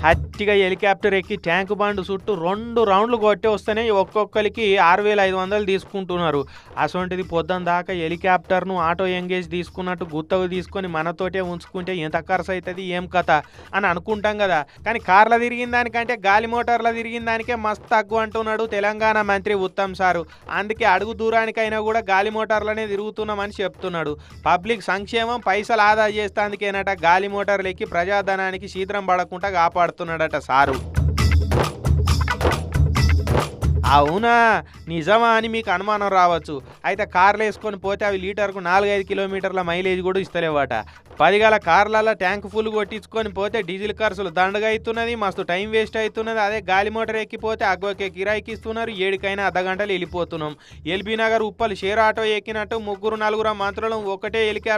హట్టిగా helicopter ఎక్కి tank bund చుట్టూ 2 రౌండ్లు కొట్టి వస్తేనే ఒక్కొక్కరికి 6,500 తీసుకుంటున్నారు. అసొంటిది పొద్దున దాకా హెలికాప్టర్ను ఆటో ఎంగేజ్ తీసుకున్నట్టు గుత్తకు తీసుకొని మనతోటే ఉంచుకుంటే ఎంత ఖర్చు అవుతుంది ఏం కథ అని అనుకుంటాం కదా. కానీ కార్లో తిరిగిన దానికంటే గాలి మోటార్లో తిరిగిన దానికే మస్తు తక్కువ అంటున్నాడు తెలంగాణ మంత్రి ఉత్తమ్ సారు. అందుకే అడుగు దూరానికైనా కూడా గాలి మోటార్లనే తిరుగుతున్నామని చెప్తున్నాడు. పబ్లిక్ సంక్షేమం పైసలు ఆదా చేస్తాందుకేనట గాలి మోటార్లు ఎక్కి ప్రజాధనానికి శీద్రం పడకుండా కాపాడుతున్నాడట సారు. అవునా, నిజమా అని మీకు అనుమానం రావచ్చు. అయితే కార్లు వేసుకొని పోతే అవి లీటర్కు 4-5 కిలోమీటర్ల మైలేజ్ కూడా ఇస్తలేవట. 10 గల కార్లలో ట్యాంక్ ఫుల్ కొట్టించుకొని పోతే డీజిల్ ఖర్చులు దండగా అవుతున్నది, మస్తు టైం వేస్ట్ అవుతున్నది. అదే గాలి మోటార్ ఎక్కిపోతే అగ్గోకే కిరాయికి ఇస్తున్నారు, 7కైనా అర్ధగంటలు వెళ్ళిపోతున్నాం. ఎల్బీ నగర్ ఉప్పల్ షేర్ ఆటో ఎక్కినట్టు 3-4 మంత్రులు ఒకటే హెలికాప్టర్